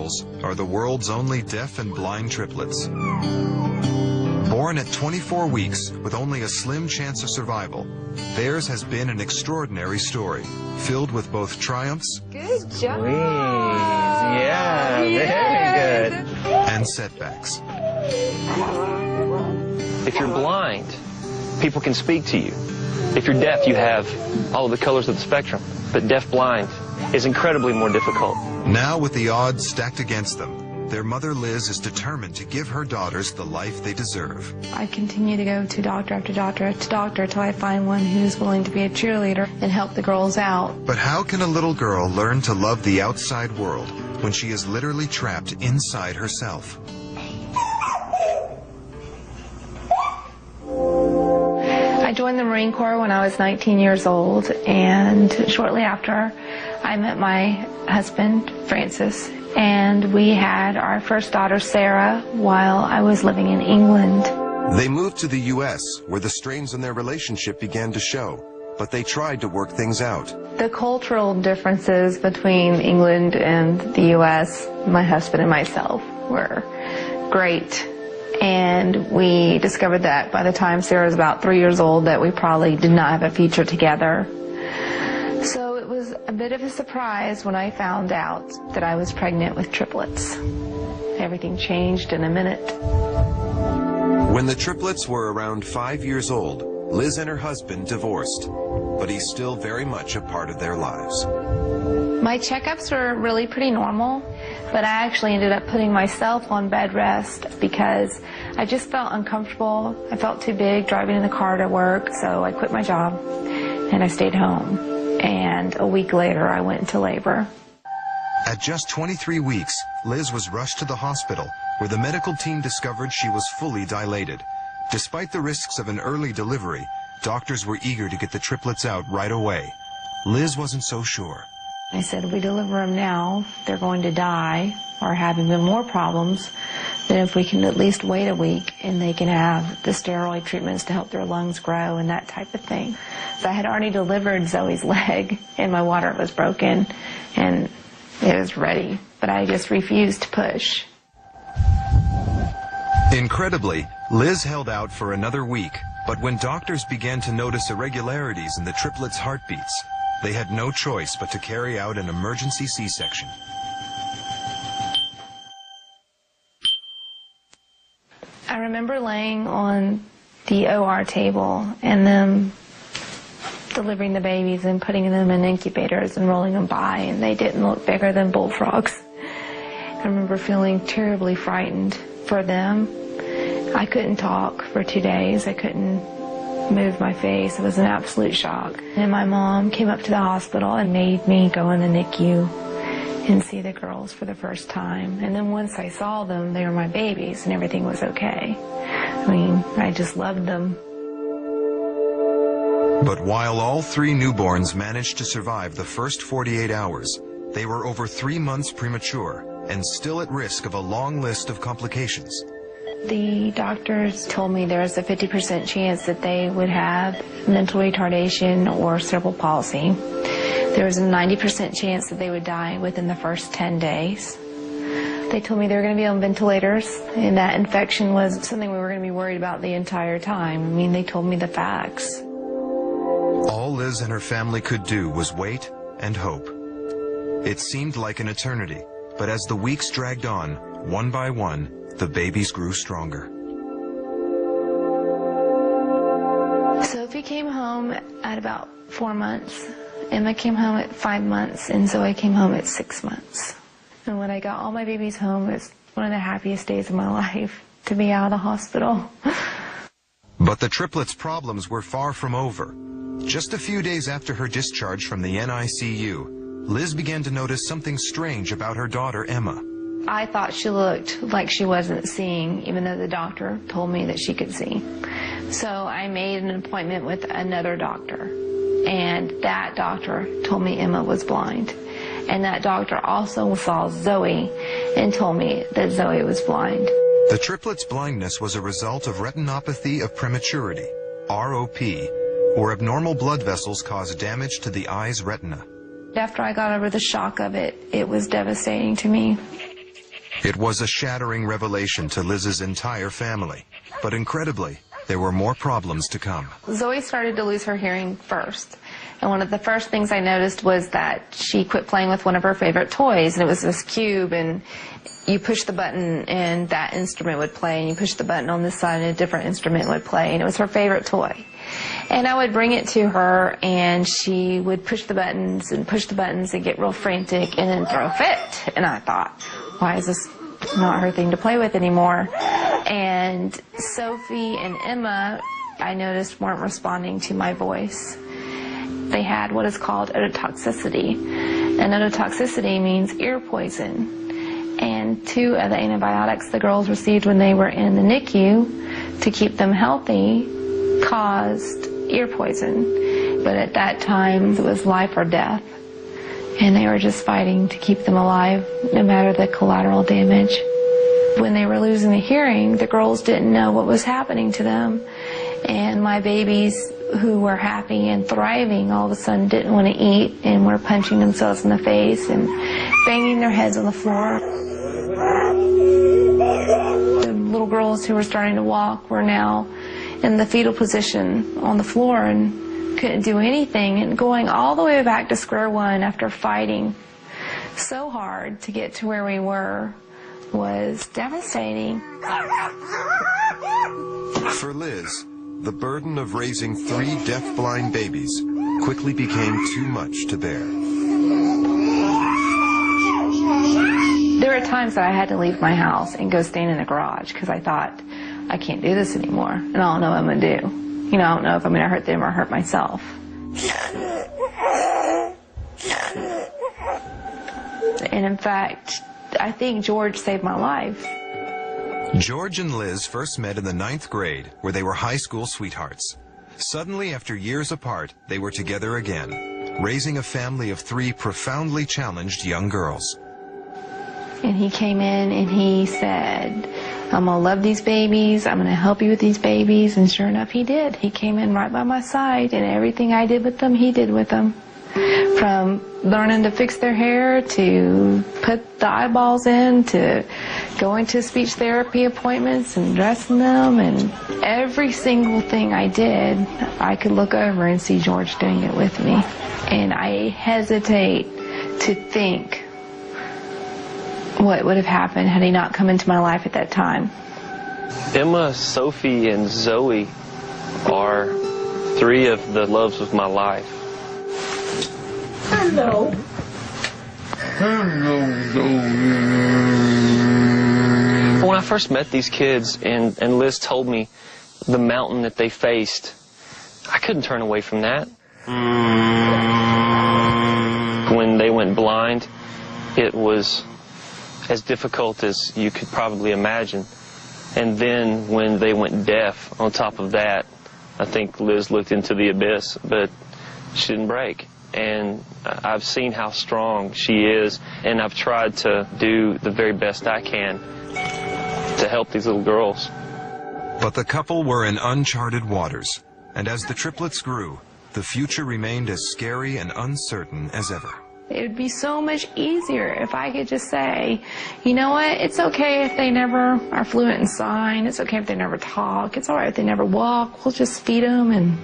girls are the world's only deaf and blind triplets. Born at 24 weeks with only a slim chance of survival, theirs has been an extraordinary story, filled with both triumphs Good job. Yeah, very good. and setbacks. If you're blind, people can speak to you. If you're deaf, you have all of the colors of the spectrum. But deaf-blind is incredibly more difficult. Now, with the odds stacked against them, their mother Liz is determined to give her daughters the life they deserve. I continue to go to doctor after doctor after doctor until I find one who's willing to be a cheerleader and help the girls out. But how can a little girl learn to love the outside world when she is literally trapped inside herself? I joined the Marine Corps when I was 19 years old, and shortly after I met my husband, Francis, and we had our first daughter, Sarah, while I was living in England. They moved to the U.S., where the strains in their relationship began to show, but they tried to work things out. The cultural differences between England and the U.S., my husband and myself, were great. And we discovered that by the time Sarah was about 3 years old that we probably did not have a future together. So it was a bit of a surprise when I found out that I was pregnant with triplets. Everything changed in a minute. When the triplets were around 5 years old, Liz and her husband divorced, but he's still very much a part of their lives. My checkups were really pretty normal, but I actually ended up putting myself on bed rest because I just felt uncomfortable. I felt too big driving in the car to work, so I quit my job and I stayed home. And a week later, I went into labor. At just 23 weeks, Liz was rushed to the hospital, where the medical team discovered she was fully dilated. Despite the risks of an early delivery, doctors were eager to get the triplets out right away. Liz wasn't so sure. I said, if we deliver them now, they're going to die or have even more problems than if we can at least wait a week and they can have the steroid treatments to help their lungs grow and that type of thing. So I had already delivered Zoe's leg and my water was broken and it was ready, but I just refused to push. Incredibly, Liz held out for another week, but when doctors began to notice irregularities in the triplets' heartbeats, they had no choice but to carry out an emergency C-section. I remember laying on the OR table and them delivering the babies and putting them in incubators and rolling them by, and they didn't look bigger than bullfrogs. I remember feeling terribly frightened for them. I couldn't talk for 2 days. I couldn't move my face. It was an absolute shock. And my mom came up to the hospital and made me go in the NICU and see the girls for the first time. And then once I saw them, they were my babies and everything was okay. I mean, I just loved them. But while all 3 newborns managed to survive the first 48 hours, they were over 3 months premature and still at risk of a long list of complications. The doctors told me there was a 50% chance that they would have mental retardation or cerebral palsy. There was a 90% chance that they would die within the first 10 days. They told me they were going to be on ventilators, and that infection was something we were going to be worried about the entire time. I mean, they told me the facts. All Liz and her family could do was wait and hope. It seemed like an eternity, but as the weeks dragged on, one by one, the babies grew stronger. Sophie came home at about 4 months. Emma came home at 5 months, and Zoe came home at 6 months. And when I got all my babies home, it was one of the happiest days of my life to be out of the hospital. But the triplets' problems were far from over. Just a few days after her discharge from the NICU, Liz began to notice something strange about her daughter, Emma. I thought she looked like she wasn't seeing, even though the doctor told me that she could see. So I made an appointment with another doctor, and that doctor told me Emma was blind. And that doctor also saw Zoe and told me that Zoe was blind. The triplets' blindness was a result of retinopathy of prematurity, ROP, or abnormal blood vessels cause damage to the eye's retina. After I got over the shock of it, it was devastating to me. It was a shattering revelation to Liz's entire family. But incredibly, there were more problems to come. Zoe started to lose her hearing first. And one of the first things I noticed was that she quit playing with one of her favorite toys. And it was this cube, and you push the button and that instrument would play. And you push the button on this side and a different instrument would play. And it was her favorite toy. And I would bring it to her, and she would push the buttons and get real frantic and then throw a fit. And I thought, why is this not her thing to play with anymore? And Sophie and Emma, I noticed, weren't responding to my voice. They had what is called ototoxicity. And ototoxicity means ear poison. And 2 of the antibiotics the girls received when they were in the NICU to keep them healthy caused ear poison. But at that time, it was life or death. And they were just fighting to keep them alive, no matter the collateral damage. When they were losing the hearing, the girls didn't know what was happening to them. And my babies, who were happy and thriving, all of a sudden didn't want to eat and were punching themselves in the face and banging their heads on the floor. The little girls who were starting to walk were now in the fetal position on the floor and couldn't do anything, and going all the way back to square one after fighting so hard to get to where we were was devastating. For Liz, the burden of raising 3 deaf-blind babies quickly became too much to bear. There were times that I had to leave my house and go stand in the garage because I thought, I can't do this anymore, and I don't know what I'm going to do. You know, I don't know if I'm going to hurt them or hurt myself. And in fact, I think George saved my life. George and Liz first met in the 9th grade, where they were high school sweethearts. Suddenly, after years apart, they were together again, raising a family of 3 profoundly challenged young girls. And he came in and he said, I'm going to love these babies, I'm going to help you with these babies, and sure enough he did. He came in right by my side, and everything I did with them, he did with them. From learning to fix their hair, to put the eyeballs in, to going to speech therapy appointments and dressing them, and every single thing I did, I could look over and see George doing it with me. And I hesitate to think what would have happened had he not come into my life at that time. Emma, Sophie, and Zoe are 3 of the loves of my life. Hello. When I first met these kids and Liz told me the mountain that they faced, I couldn't turn away from that. When they went blind, it was as difficult as you could probably imagine. And then when they went deaf, on top of that, I think Liz looked into the abyss, but she didn't break. And I've seen how strong she is, and I've tried to do the very best I can to help these little girls. But the couple were in uncharted waters, and as the triplets grew, the future remained as scary and uncertain as ever. It would be so much easier if I could just say, you know what, it's okay if they never are fluent in sign, it's okay if they never talk, it's all right if they never walk, we'll just feed them and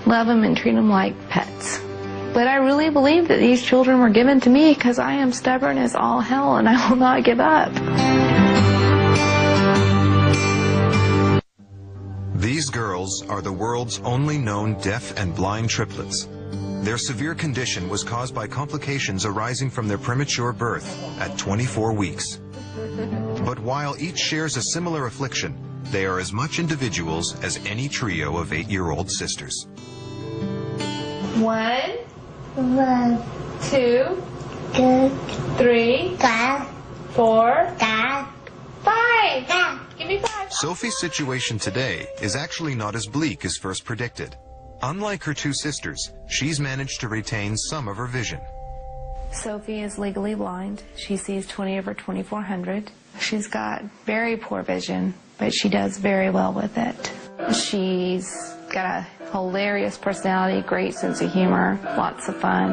love them and treat them like pets. But I really believe that these children were given to me because I am stubborn as all hell and I will not give up. These girls are the world's only known deaf and blind triplets. Their severe condition was caused by complications arising from their premature birth at 24 weeks. But while each shares a similar affliction, they are as much individuals as any trio of 8-year-old sisters. 1, 1, 2, 2, 3, 4, 5. 5. Give me 5. Sophie's situation today is actually not as bleak as first predicted. Unlike her 2 sisters, she's managed to retain some of her vision. Sophie is legally blind. She sees 20 over 2400. She's got very poor vision, but she does very well with it. She's got a hilarious personality, great sense of humor, lots of fun.